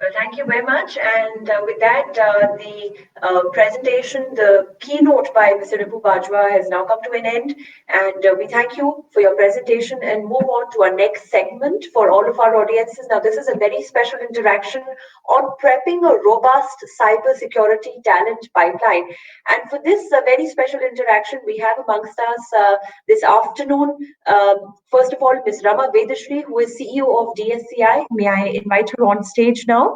Well, thank you very much. And with that, the presentation, the keynote by Mr. Ripu Bajwa has now come to an end. And we thank you for your presentation and move on to our next segment for all of our audiences. Now, this is a very special interaction on prepping a robust cybersecurity talent pipeline. And for this very special interaction, we have amongst us this afternoon, first of all, Ms. Rama Vedashri, who is CEO of DSCI. May I invite her on stage now?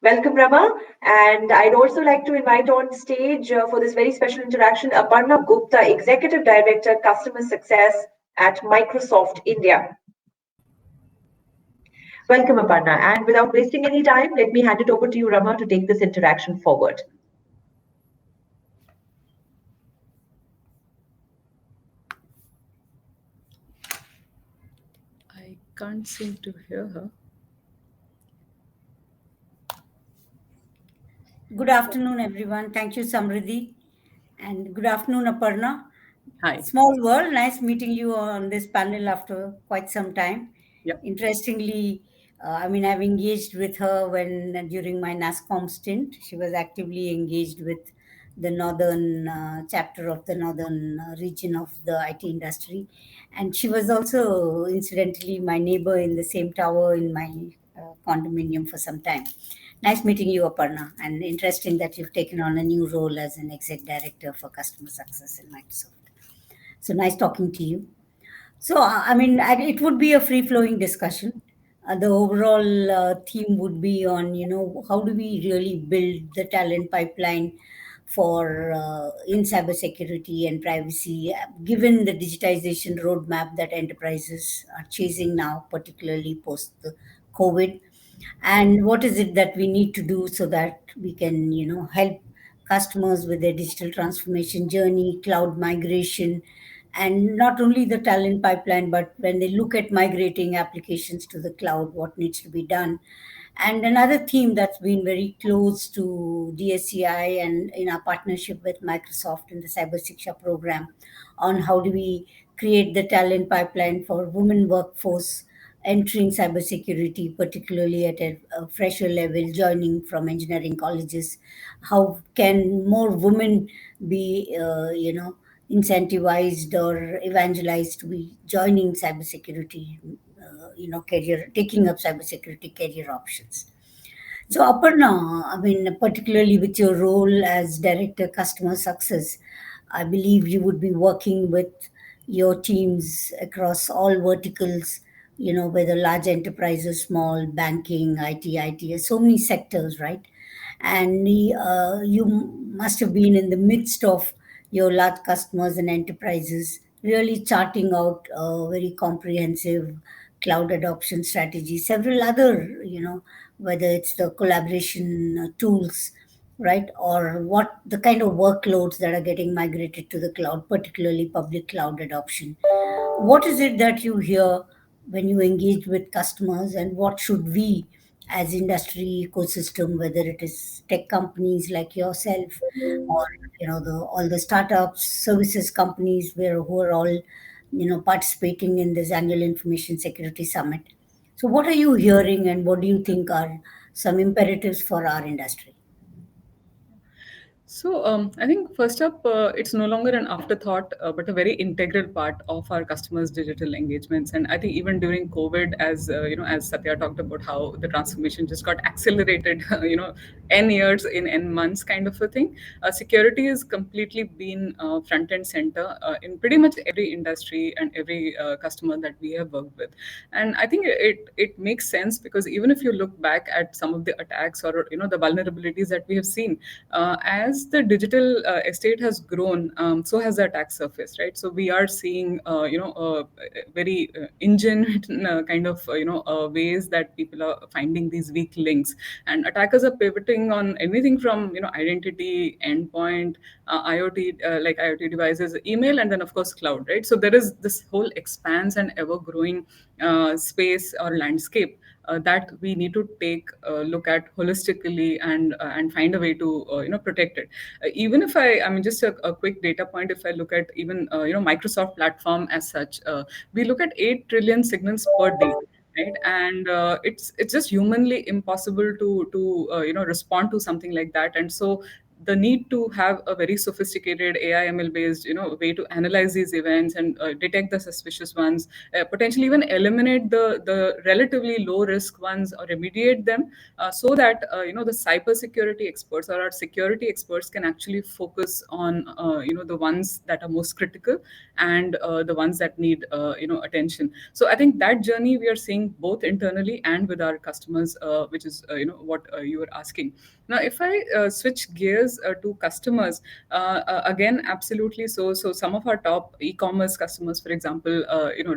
Welcome, Rama. And I'd also like to invite on stage for this very special interaction, Aparna Gupta, Executive Director, Customer Success at Microsoft India. Welcome, Aparna. And without wasting any time, let me hand it over to you, Rama, to take this interaction forward. I can't seem to hear her. Good afternoon, everyone. Thank you, Samriddhi. And good afternoon, Aparna. Hi. Small world. Nice meeting you on this panel after quite some time. Yep. Interestingly, I've engaged with her during my NASCOM stint. She was actively engaged with the northern chapter of the northern region of the IT industry. And she was also, incidentally, my neighbor in the same tower in my condominium for some time. Nice meeting you, Aparna, and interesting that you've taken on a new role as an exec director for customer success in Microsoft. So nice talking to you. So, it would be a free-flowing discussion. The overall theme would be on, how do we really build the talent pipeline for in cybersecurity and privacy, given the digitization roadmap that enterprises are chasing now, particularly post the COVID, and what is it that we need to do so that we can help customers with their digital transformation journey, cloud migration, and not only the talent pipeline, but when they look at migrating applications to the cloud, what needs to be done. And another theme that's been very close to DSCI and in our partnership with Microsoft in the Cyber Siksha program on how do we create the talent pipeline for women workforce entering cybersecurity, particularly at a fresher level, joining from engineering colleges. How can more women be, incentivized or evangelized to be joining cybersecurity, career, taking up cybersecurity career options? So, Aparna, particularly with your role as Director Customer Success, I believe you would be working with your teams across all verticals, whether large enterprises, small, banking, IT, so many sectors, right? And you must have been in the midst of your large customers and enterprises, really charting out a very comprehensive cloud adoption strategy, several other, whether it's the collaboration tools, right, or what the kind of workloads that are getting migrated to the cloud, particularly public cloud adoption. What is it that you hear when you engage with customers, and what should we as industry ecosystem, whether it is tech companies like yourself or all the startups, services companies who are all participating in this annual information security summit? So what are you hearing, and what do you think are some imperatives for our industry? So I think first up, it's no longer an afterthought, but a very integral part of our customers' digital engagements. And I think even during COVID, as Satya talked about how the transformation just got accelerated, n years in n months kind of a thing. Security has completely been front and center in pretty much every industry and every customer that we have worked with. And I think it makes sense because even if you look back at some of the attacks or the vulnerabilities that we have seen, as the digital estate has grown, so has the attack surface, right? So we are seeing, very ingenuine kind of, ways that people are finding these weak links, and attackers are pivoting on anything from, identity, endpoint, IoT, like IoT devices, email, and then of course cloud, right? So there is this whole expanse and ever growing space or landscape that we need to take a look at holistically and find a way to protect it. Even if I mean, just a quick data point, if I look at even Microsoft platform as such, we look at 8 trillion signals per day, right? And it's just humanly impossible to respond to something like that. And so the need to have a very sophisticated AI ML based way to analyze these events and detect the suspicious ones, potentially even eliminate the relatively low risk ones or remediate them, so that the cybersecurity experts or our security experts can actually focus on the ones that are most critical and the ones that need attention. So I think that journey we are seeing both internally and with our customers, which is what you were asking. Now, if I switch gears to customers, again, absolutely. So some of our top e-commerce customers, for example,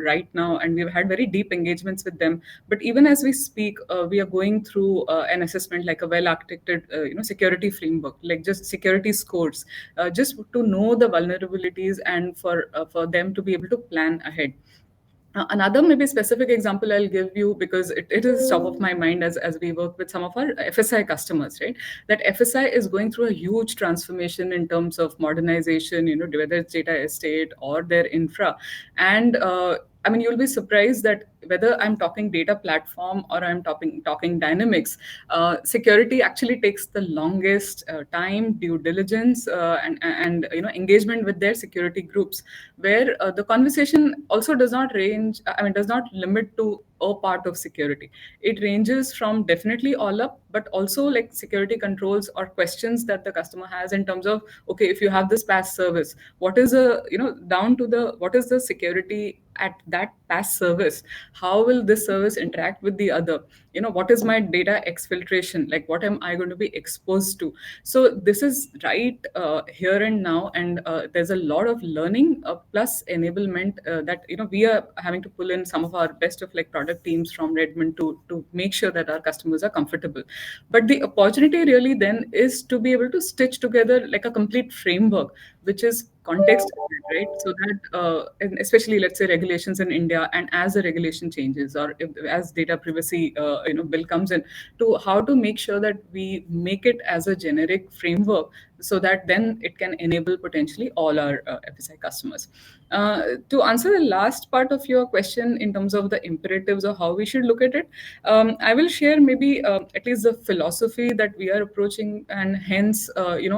right now, and we've had very deep engagements with them. But even as we speak, we are going through an assessment, like a well-architected, security framework, like just security scores, just to know the vulnerabilities and for them to be able to plan ahead. Another maybe specific example I'll give you, because it is top of my mind as we work with some of our FSI customers, right? That FSI is going through a huge transformation in terms of modernization, whether it's data estate or their infra. And I mean, you'll be surprised that whether I'm talking data platform or I'm talking dynamics, security actually takes the longest time, due diligence, and engagement with their security groups, where the conversation also does not range. I mean, does not limit to a part of security. It ranges from definitely all up, but also like security controls or questions that the customer has in terms of, okay, if you have this PaaS service, what is a down to the what is the security at that PaaS service? How will this service interact with the other? What is my data exfiltration? Like, what am I going to be exposed to? So this is right here and now, and there's a lot of learning plus enablement that we are having to pull in some of our best of like product teams from Redmond to make sure that our customers are comfortable. But the opportunity really then is to be able to stitch together like a complete framework, which is context, right? So that and especially, let's say, regulations in India, and as the regulation changes, or as data privacy bill comes in, to how to make sure that we make it as a generic framework, so that then it can enable potentially all our FSI customers. To answer the last part of your question in terms of the imperatives of how we should look at it, I will share maybe at least the philosophy that we are approaching, and hence, I mean,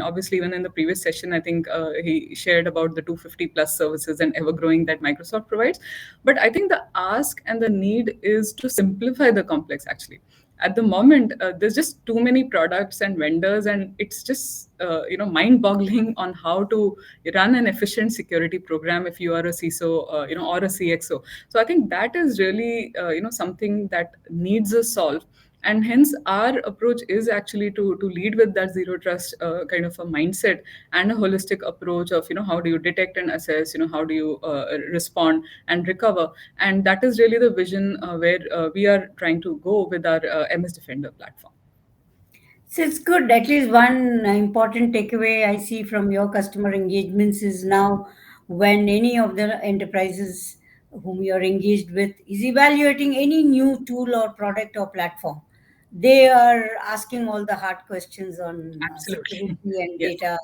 obviously, even in the previous session, I think he shared about the 250 plus services and ever growing that Microsoft provides. But I think the ask and the need is to simplify the complex, actually. At the moment, there's just too many products and vendors, and it's just mind-boggling on how to run an efficient security program if you are a CISO, or a CXO. So I think that is really something that needs a solve. And hence our approach is actually to lead with that zero trust kind of a mindset, and a holistic approach of how do you detect and assess, how do you respond and recover. And that is really the vision where we are trying to go with our MS Defender platform. So it's good. At least one important takeaway I see from your customer engagements is now, when any of the enterprises whom you're engaged with is evaluating any new tool or product or platform, they are asking all the hard questions on Absolutely. security and Yes. data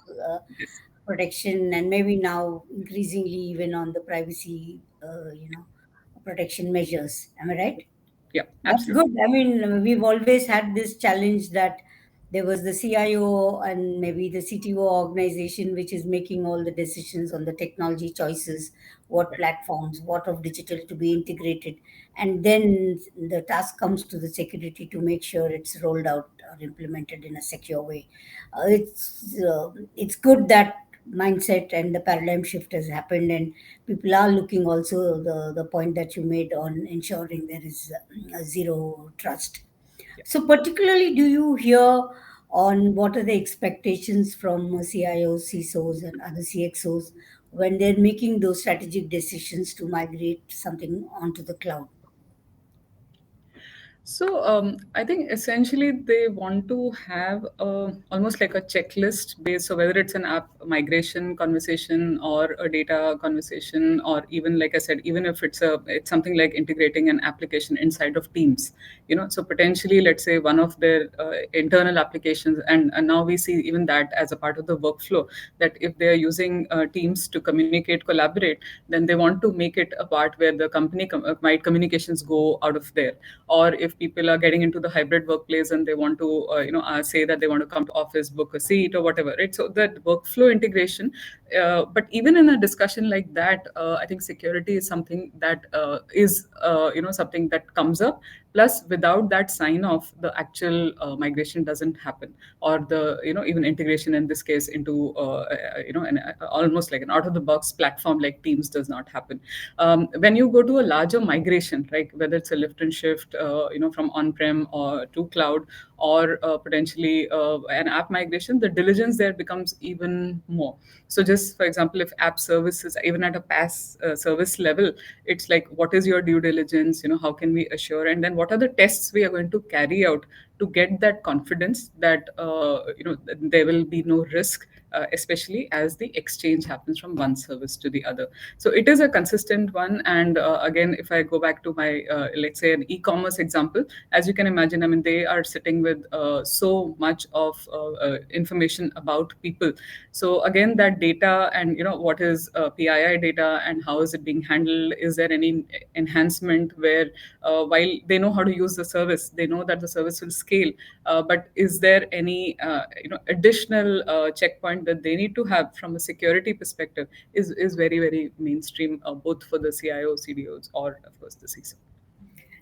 Yes. protection, and maybe now increasingly even on the privacy, protection measures. Am I right? Yeah, That's absolutely. good. I mean, we've always had this challenge that there was the CIO and maybe the CTO organization which is making all the decisions on the technology choices, what platforms, what of digital to be integrated. And then the task comes to the security to make sure it's rolled out or implemented in a secure way. It's good that mindset and the paradigm shift has happened, and people are looking also the point that you made on ensuring there is zero trust. Yeah. So particularly, do you hear on what are the expectations from CIOs, CISOs, and other CXOs when they're making those strategic decisions to migrate something onto the cloud? So I think essentially they want to have almost like a checklist based. So whether it's an app migration conversation or a data conversation, or even like I said, even if it's something like integrating an application inside of Teams, so potentially let's say one of their internal applications, and now we see even that as a part of the workflow, that if they are using Teams to communicate, collaborate, then they want to make it a part where the company might communications go out of there. Or if people are getting into the hybrid workplace and they want to say that they want to come to office, book a seat or whatever, right? So that workflow integration. But even in a discussion like that, I think security is something that is something that comes up. Plus, without that sign off, the actual migration doesn't happen, or the even integration in this case into almost like an out of the box platform like Teams does not happen. When you go to a larger migration, right, whether it's a lift and shift, from on-prem or to cloud, or potentially an app migration, the diligence there becomes even more. So just for example, if app services, even at a pass service level, it's like, what is your due diligence? How can we assure? And then what are the tests we are going to carry out to get that confidence that there will be no risk, especially as the exchange happens from one service to the other. So it is a consistent one. And again, if I go back to my let's say an e-commerce example, as you can imagine, I mean, they are sitting with so much of information about people. So again, that data, and what is PII data and how is it being handled? Is there any enhancement where while they know how to use the service, they know that the service will scale, but is there any additional checkpoint that they need to have from a security perspective? Is very, very mainstream, both for the CIO, CDOs, or of course the CISO.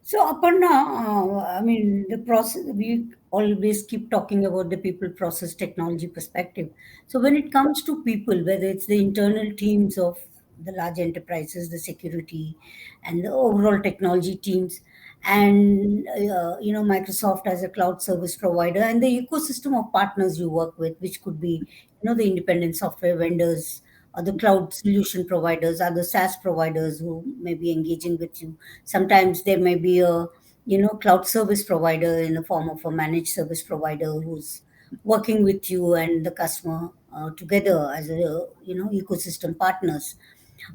So, Aparna, I mean, the process, we always keep talking about the people, process, technology perspective. So, when it comes to people, whether it's the internal teams of the large enterprises, the security, and the overall technology teams, and Microsoft as a cloud service provider, and the ecosystem of partners you work with, which could be the independent software vendors, or the cloud solution providers, other SaaS providers who may be engaging with you. Sometimes there may be a cloud service provider in the form of a managed service provider who's working with you and the customer together as a ecosystem partners.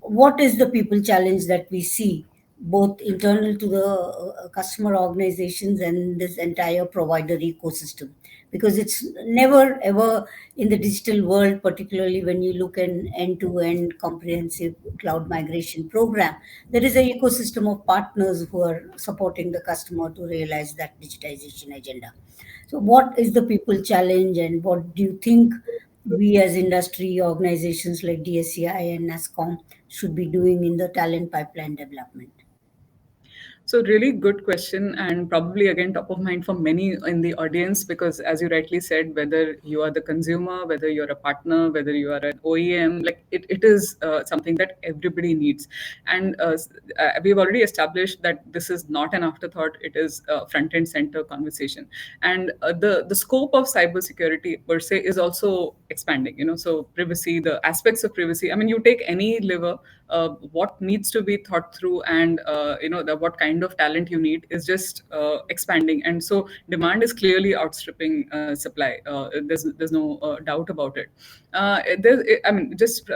What is the people challenge that we see both internal to the customer organizations and this entire provider ecosystem? Because it's never ever in the digital world, particularly when you look an end-to-end comprehensive cloud migration program, there is an ecosystem of partners who are supporting the customer to realize that digitization agenda. So what is the people challenge, and what do you think we as industry organizations like DSCI and NASSCOM should be doing in the talent pipeline development? So really good question, and probably again top of mind for many in the audience, because as you rightly said, whether you are the consumer, whether you're a partner, whether you are an OEM, like it is something that everybody needs. And we've already established that this is not an afterthought; it is a front and center conversation. And the scope of cybersecurity per se is also expanding. So privacy, the aspects of privacy. I mean, you take any lever, what needs to be thought through, and what kind of talent you need is just expanding. And so demand is clearly outstripping supply. There's no doubt about it. I mean, just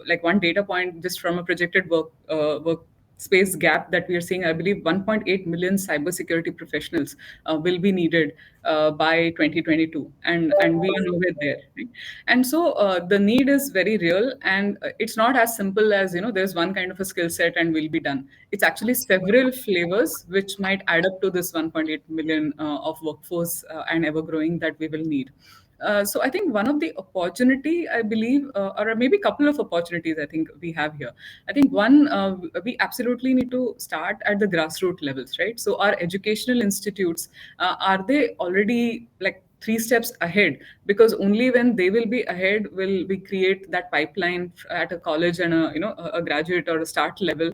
like one data point, just from a projected work space gap that we are seeing, I believe 1.8 million cybersecurity professionals will be needed by 2022, and we are nowhere there. Right? And so the need is very real, and it's not as simple as there's one kind of a skill set and we'll be done. It's actually several flavors which might add up to this 1.8 million of workforce, and ever growing, that we will need. So I think one of the opportunity, I believe, or maybe a couple of opportunities I think we have here. I think one, we absolutely need to start at the grassroots levels, right? So our educational institutes, are they already like 3 steps ahead? Because only when they will be ahead will we create that pipeline at a college and a graduate or a start level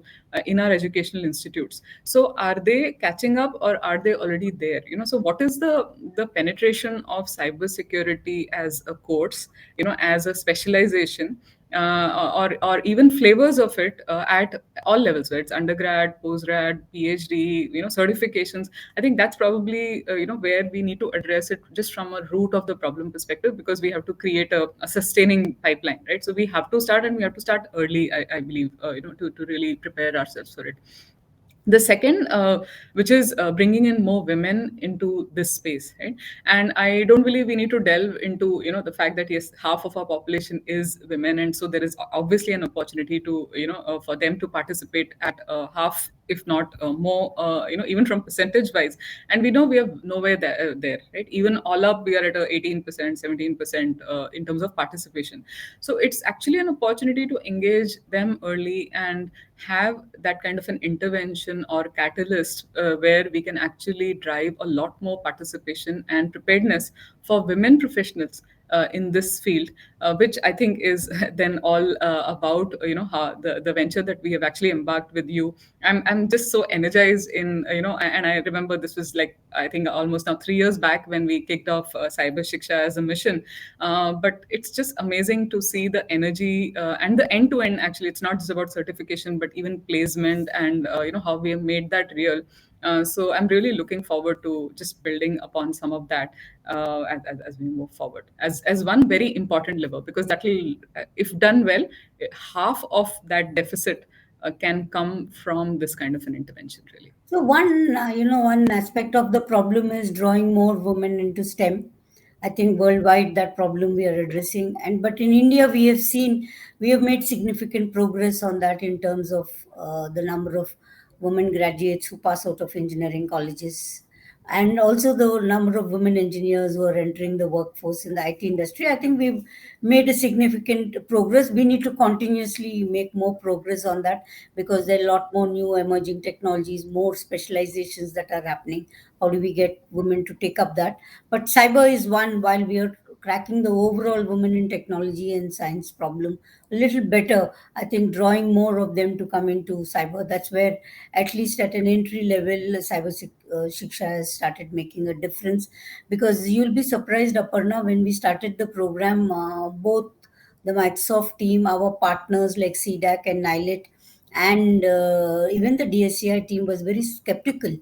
in our educational institutes. So are they catching up, or are they already there? So what is the penetration of cybersecurity as a course, as a specialization, or even flavors of it at all levels, whether it's undergrad, postgrad, PhD, certifications. I think that's probably where we need to address it just from a root of the problem perspective, because we have to create a sustaining pipeline, right? So we have to start, and we have to start early, I believe, to really prepare ourselves for it. The second, which is bringing in more women into this space, right? And I don't believe we need to delve into the fact that yes, half of our population is women, and so there is obviously an opportunity to for them to participate at half, if not more, even from percentage wise. And we know we are nowhere there, right? Even all up, we are at a 18%, 17% in terms of participation. So it's actually an opportunity to engage them early and have that kind of an intervention or catalyst where we can actually drive a lot more participation and preparedness for women professionals in this field, which I think is then all about how the venture that we have actually embarked with you. I'm just so energized in and I remember this was like, I think almost now 3 years back when we kicked off Cyber Shiksha as a mission. But it's just amazing to see the energy and the end to end. Actually, it's not just about certification, but even placement and how we have made that real. So I'm really looking forward to just building upon some of that as we move forward as one very important lever, because that will, if done well, half of that deficit can come from this kind of an intervention, really. So one aspect of the problem is drawing more women into STEM. I think worldwide that problem we are addressing, but in India we have made significant progress on that in terms of the number of women graduates who pass out of engineering colleges, and also the number of women engineers who are entering the workforce in the IT industry. I think we've made a significant progress. We need to continuously make more progress on that, because there are a lot more new emerging technologies, more specializations that are happening. How do we get women to take up that? But cyber is one, while we are cracking the overall women in technology and science problem a little better. I think drawing more of them to come into cyber, that's where, at least at an entry level, Shiksha has started making a difference. Because you'll be surprised, Aparna, when we started the program, both the Microsoft team, our partners like CDAC and NILET, and even the DSCI team was very skeptical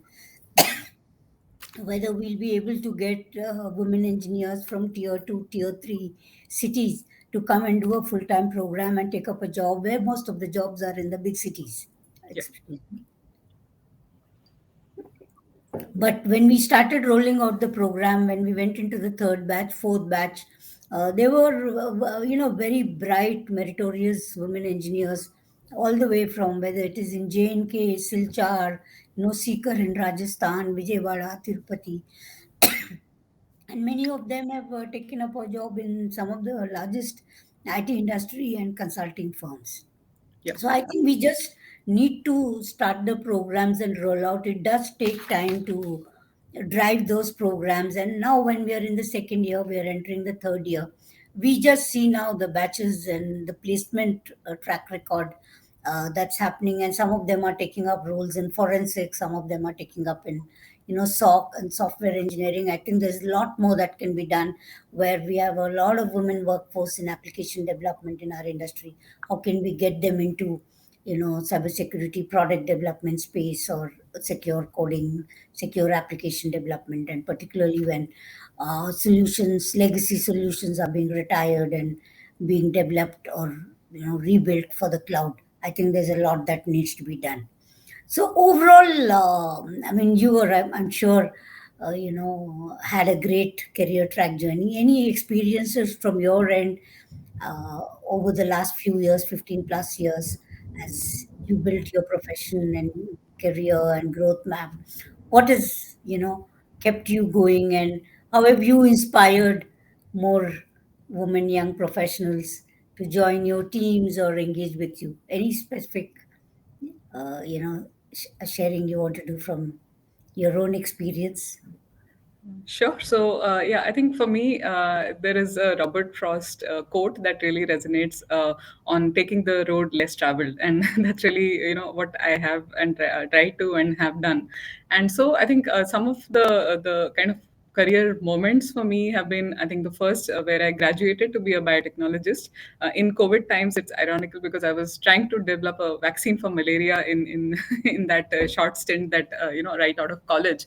whether we'll be able to get women engineers from tier 2, tier 3 cities to come and do a full-time program and take up a job where most of the jobs are in the big cities. Yeah. But when we started rolling out the program, when we went into the third batch, fourth batch, they were, very bright, meritorious women engineers, all the way from whether it is in J&K, Silchar, Sikar in Rajasthan, Vijayawada, Tirupati. And many of them have taken up a job in some of the largest IT industry and consulting firms. Yeah. So I think we just need to start the programs and roll out. It does take time to drive those programs. And now, when we are in the second year, we are entering the third year. We just see now the batches and the placement track record that's happening. And some of them are taking up roles in forensics, some of them are taking up in SOC and software engineering. I think there's a lot more that can be done, where we have a lot of women workforce in application development in our industry. How can we get them into cybersecurity product development space, or secure coding, secure application development, and particularly when legacy solutions are being retired and being developed or rebuilt for the cloud. I think there's a lot that needs to be done. So overall, you were, I'm sure, had a great career track journey. Any experiences from your end over the last few years, 15 plus years, as you built your profession and career and growth map? What has, kept you going, and how have you inspired more women, young professionals to join your teams or engage with you? Any specific, sharing you want to do from your own experience? Sure. So, yeah, I think for me, there is a Robert Frost quote that really resonates on taking the road less traveled, and that's really what I have and try to and have done. And so, I think some of the kind of career moments for me have been, I think, the first where I graduated to be a biotechnologist. In COVID times, it's ironical because I was trying to develop a vaccine for malaria in in that short stint that right out of college.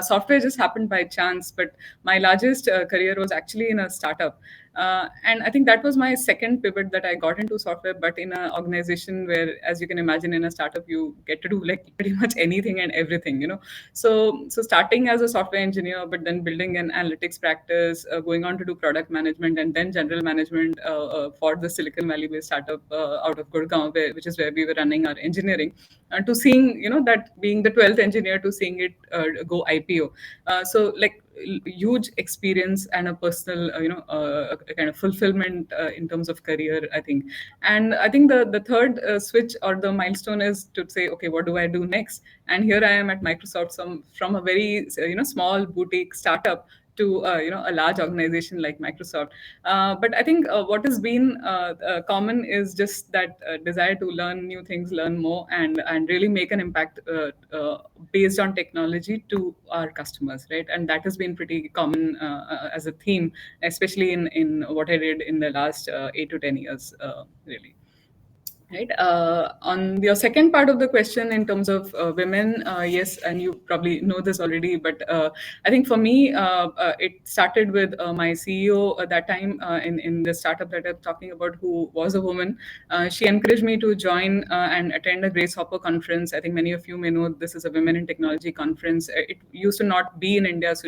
Software just happened by chance, but my largest career was actually in a startup. And I think that was my second pivot, that I got into software, but in an organization where, as you can imagine, in a startup, you get to do like pretty much anything and everything, So starting as a software engineer, but then building an analytics practice, going on to do product management and then general management for the Silicon Valley-based startup out of Gurgaon, which is where we were running our engineering, to seeing, that being the 12th engineer to seeing it go IPO. So like huge experience and a personal a kind of fulfillment in terms of career, I think. And I think the third switch or the milestone is to say, okay, what do I do next? And here I am at Microsoft, from a very small boutique startup to a large organization like Microsoft. But I think what has been common is just that desire to learn new things, learn more, and really make an impact based on technology to our customers, right? And that has been pretty common as a theme, especially in what I did in the last 8 to 10 years, really. Right. On your second part of the question, in terms of women, yes, and you probably know this already, but I think for me, it started with my CEO at that time in the startup that I'm talking about, who was a woman. She encouraged me to join and attend a Grace Hopper conference. I think many of you may know this is a Women in Technology conference. It used to not be in India, so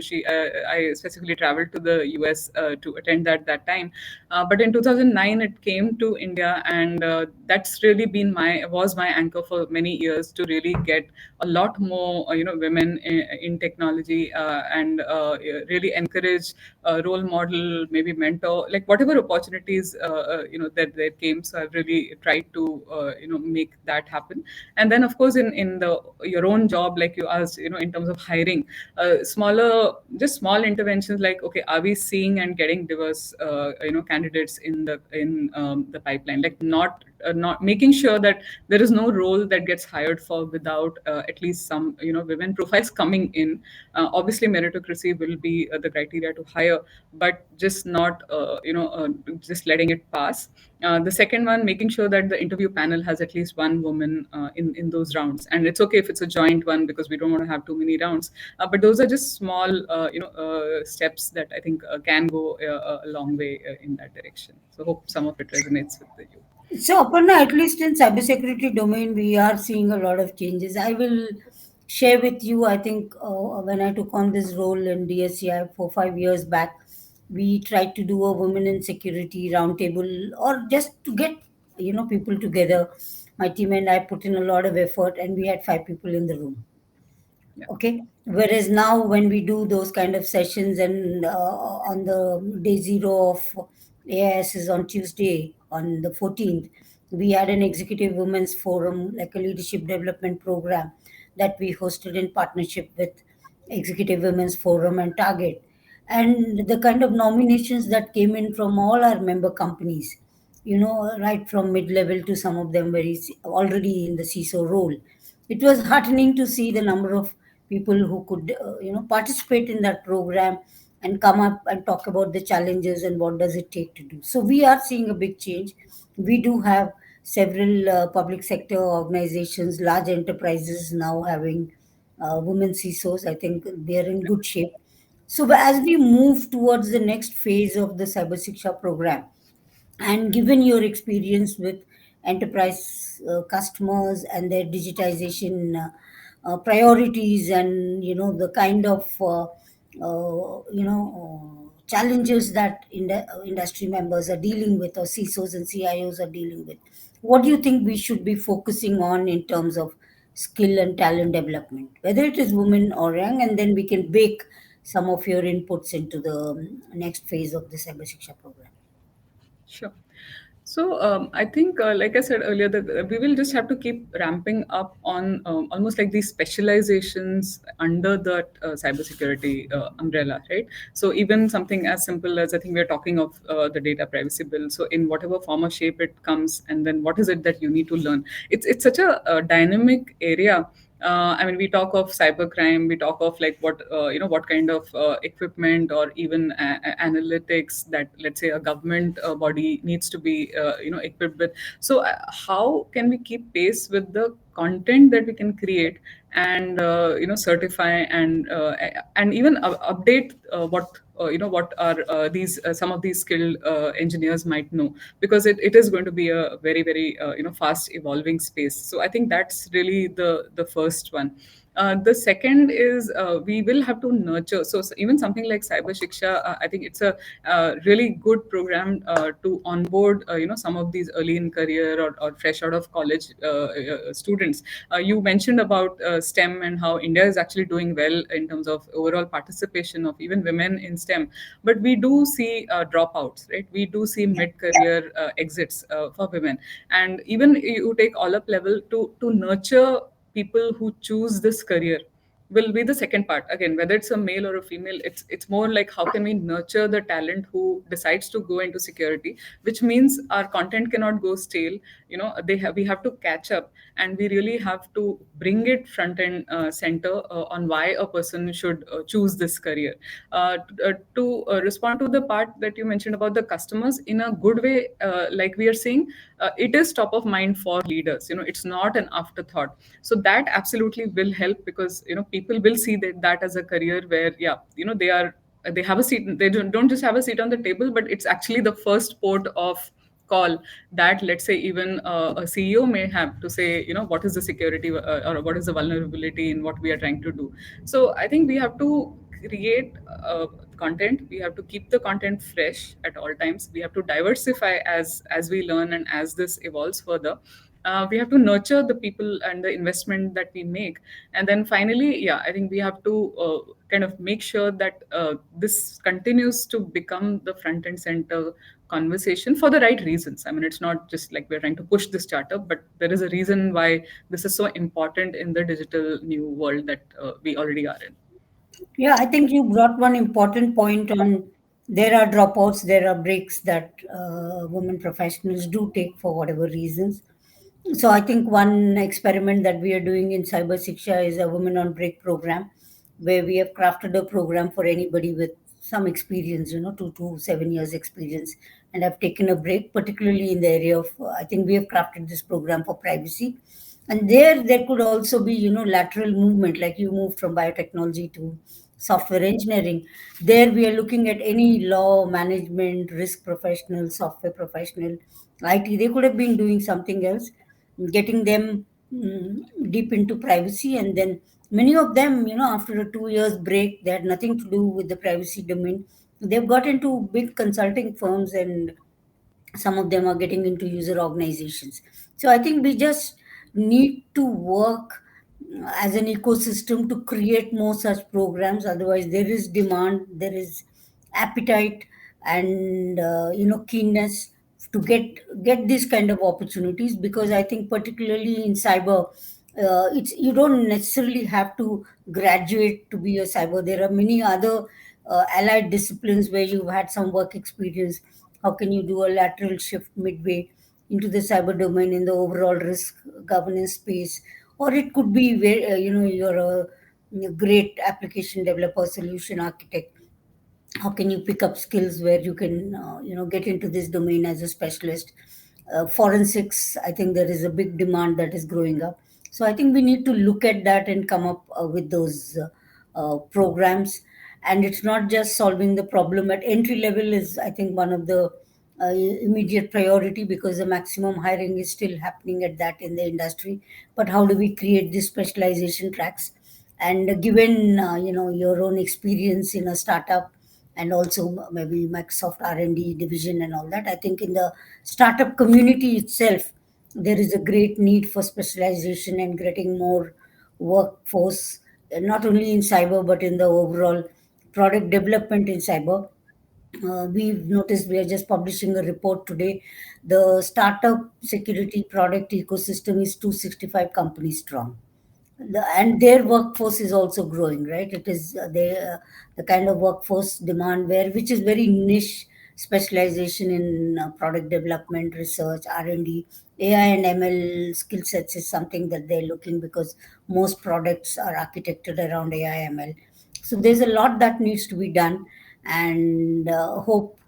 I specifically traveled to the US to attend that time. But in 2009, it came to India, and that's really was my anchor for many years, to really get a lot more women in technology, and really encourage role model, maybe mentor, like whatever opportunities that there came. So I've really tried to make that happen. And then of course in your own job, like you asked, in terms of hiring, just small interventions, like, okay, are we seeing and getting diverse candidates in the pipeline, like not making sure that there is no role that gets hired for without at least some women profiles coming in. Obviously meritocracy will be the criteria to hire, but just not just letting it pass. The second one, making sure that the interview panel has at least one woman in those rounds, and it's okay if it's a joint one, because we don't want to have too many rounds. But those are just small steps that I think can go a long way in that direction. So hope some of it resonates with you. So, Aparna, at least in cybersecurity domain, we are seeing a lot of changes. I will share with you. I think when I took on this role in DSCI 4 5 years back, we tried to do a women in security roundtable, or just to get people together. My team and I put in a lot of effort, and we had 5 people in the room. Yeah. Okay. Whereas now, when we do those kind of sessions, and on the day zero of AIS is on Tuesday, on the 14th, we had an executive women's forum, like a leadership development program that we hosted in partnership with Executive Women's Forum and Target. And the kind of nominations that came in from all our member companies, right from mid level to some of them already in the CISO role. It was heartening to see the number of people who could participate in that program and come up and talk about the challenges and what does it take to do. So we are seeing a big change. We do have several public sector organizations, large enterprises now having women CISOs. I think they are in good shape. So as we move towards the next phase of the Cyber Siksha program, and given your experience with enterprise customers and their digitization priorities, and the kind of challenges that industry members are dealing with, or CISOs and CIOs are dealing with, what do you think we should be focusing on in terms of skill and talent development, whether it is women or young? And then we can bake some of your inputs into the next phase of the Cyber Siksha program. Sure. So I think, like I said earlier, that we will just have to keep ramping up on almost like these specializations under the cybersecurity umbrella, right? So even something as simple as, I think we're talking of the data privacy bill. So in whatever form or shape it comes, and then what is it that you need to learn? It's such a dynamic area. I mean, we talk of cybercrime, we talk of like what kind of equipment or even analytics that, let's say, a government body needs to be equipped with. So how can we keep pace with the content that we can create and certify and even update what are these some of these skilled engineers might know, because it is going to be a very very fast evolving space. So I think that's really the first one. The second is we will have to nurture. So even something like Cyber Shiksha, I think it's a really good program to onboard, some of these early in career or fresh out of college students. You mentioned about STEM and how India is actually doing well in terms of overall participation of even women in STEM, but we do see dropouts, right? We do see mid-career exits for women, and even you take all up level to nurture people who choose this career will be the second part. Again, whether it's a male or a female, it's more like how can we nurture the talent who decides to go into security, which means our content cannot go stale. We have to catch up, and we really have to bring it front and center on why a person should choose this career. To respond to the part that you mentioned about the customers in a good way, like we are saying, it is top of mind for leaders. It's not an afterthought. So that absolutely will help, because people will see that as a career where, yeah, they have a seat. They don't just have a seat on the table, but it's actually the first port of call that, let's say, even a CEO may have to say, what is the security or what is the vulnerability in what we are trying to do. So I think we have to create content. We have to keep the content fresh at all times. We have to diversify as we learn and as this evolves further. We have to nurture the people and the investment that we make. And then finally, yeah, I think we have to kind of make sure that this continues to become the front and center conversation for the right reasons. I mean, it's not just like we're trying to push this startup, but there is a reason why this is so important in the digital new world that we already are in. Yeah, I think you brought one important point on. There are dropouts, there are breaks that women professionals do take for whatever reasons. So I think one experiment that we are doing in Cyber Shiksha is a Women on Break program, where we have crafted a program for anybody with some experience, 2 to 7 years experience, and have taken a break, particularly in the area of, I think we have crafted this program for privacy. And there could also be, lateral movement, like you moved from biotechnology to software engineering. There we are looking at any law, management, risk professional, software professional, IT. They could have been doing something else, getting them deep into privacy. And then many of them, after a 2 years break, they had nothing to do with the privacy domain. They've got into big consulting firms, and some of them are getting into user organizations. So I think we just need to work as an ecosystem to create more such programs. Otherwise, there is demand, there is appetite, and keenness to get these kind of opportunities. Because I think particularly in cyber, it's you don't necessarily have to graduate to be a cyber. There are many other allied disciplines where you've had some work experience. How can you do a lateral shift midway into the cyber domain in the overall risk governance space? Or it could be where you're a great application developer, solution architect. How can you pick up skills where you can get into this domain as a specialist? Forensics, I think there is a big demand that is growing up. So I think we need to look at that and come up with those programs. And it's not just solving the problem at entry level is, I think, one of the immediate priority, because the maximum hiring is still happening at that in the industry. But how do we create these specialization tracks? And given your own experience in a startup, and also maybe Microsoft R&D division and all that, I think in the startup community itself, there is a great need for specialization and getting more workforce, not only in cyber, but in the overall product development in cyber. We've noticed, we are just publishing a report today. The startup security product ecosystem is 265 companies strong, and their workforce is also growing, right? It is the kind of workforce demand, which is very niche, specialization in product development, research, R&D. AI and ML skill sets is something that they're looking, because most products are architected around AI ML. So there's a lot that needs to be done, and hope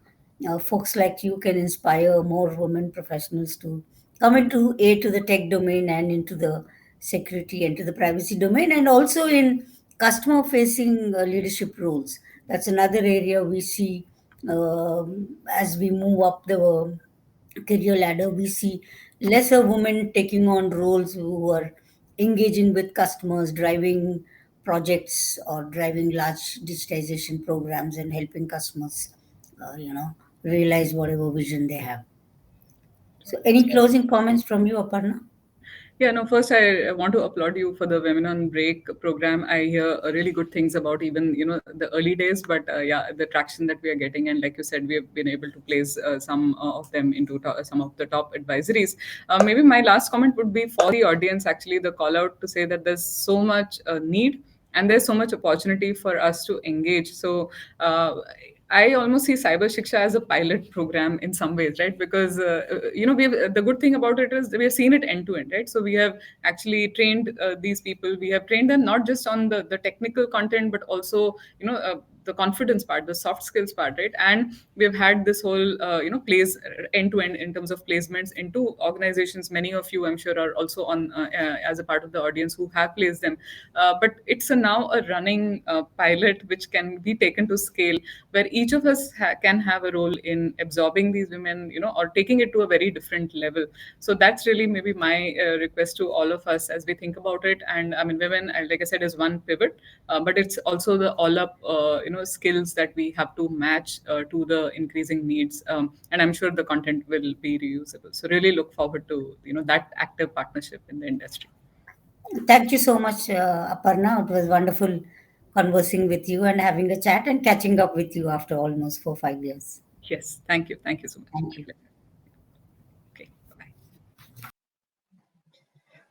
folks like you can inspire more women professionals to come into to the tech domain and into the security and to the privacy domain, and also in customer facing leadership roles. That's another area we see as we move up the career ladder. We see lesser women taking on roles who are engaging with customers, driving projects or driving large digitization programs and helping customers, realize whatever vision they have. So, any closing comments from you, Aparna? Yeah, no, first I want to applaud you for the Women on Break program. I hear really good things about even, the early days, but yeah, the traction that we are getting. And like you said, we have been able to place some of them into some of the top advisories. Maybe my last comment would be for the audience, actually, the call out to say that there's so much need and there's so much opportunity for us to engage. So I almost see Cyber Shiksha as a pilot program in some ways, right? Because the good thing about it is we have seen it end to end, right? So we have actually trained these people. We have trained them not just on the technical content, but also the confidence part, the soft skills part, right? And we've had this whole plays end to end in terms of placements into organizations. Many of you, I'm sure, are also on as a part of the audience who have placed them. But it's now a running pilot which can be taken to scale, where each of us can have a role in absorbing these women, or taking it to a very different level. So that's really maybe my request to all of us as we think about it. And I mean, women, like I said, is one pivot, but it's also the all up, skills that we have to match to the increasing needs. And I'm sure the content will be reusable. So really look forward to, that active partnership in the industry. Thank you so much, Aparna. It was wonderful conversing with you and having a chat and catching up with you after almost 4-5 years. Yes, thank you. Thank you so much. Thank you. Okay, bye-bye.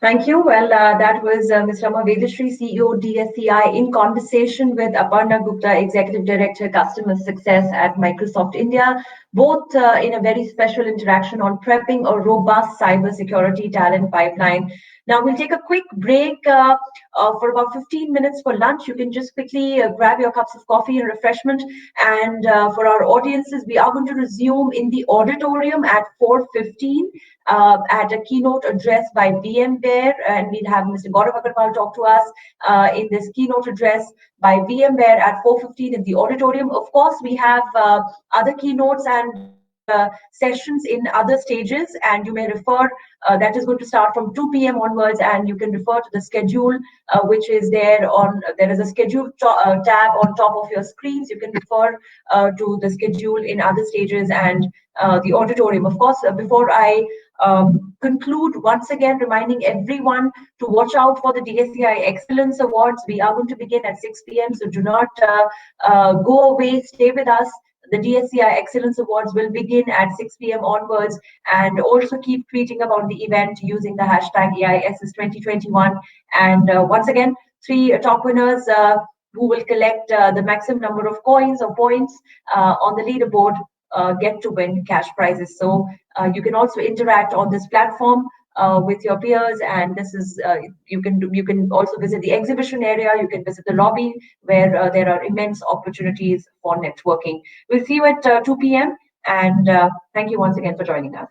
Thank you. Well, that was Ms. Rama Vedashree, CEO, DSCI, in conversation with Aparna Gupta, Executive Director, Customer Success at Microsoft India, both in a very special interaction on prepping a robust cybersecurity talent pipeline. Now, we'll take a quick break for about 15 minutes for lunch. You can just quickly grab your cups of coffee and refreshment. And for our audiences, we are going to resume in the auditorium at 4:15 at a keynote address by VMware. And we'll have Mr. Gaurav Agarwal talk to us in this keynote address by VMware at 4:15 in the auditorium. Of course, we have other keynotes and sessions in other stages, and you may refer, that is going to start from 2 p.m. onwards, and you can refer to the schedule, which is there is a schedule tab on top of your screens. You can refer to the schedule in other stages and the auditorium. Of course, before I conclude, once again reminding everyone to watch out for the DSCI Excellence Awards. We are going to begin at 6 p.m. So do not go away, stay with us. The DSCI Excellence Awards will begin at 6 p.m. onwards, and also keep tweeting about the event using the hashtag EISS 2021. And once again, 3 top winners who will collect the maximum number of coins or points on the leaderboard get to win cash prizes. So you can also interact on this platform with your peers, and this is you can also visit the exhibition area. You can visit the lobby where there are immense opportunities for networking. We'll see you at 2 p.m. and thank you once again for joining us.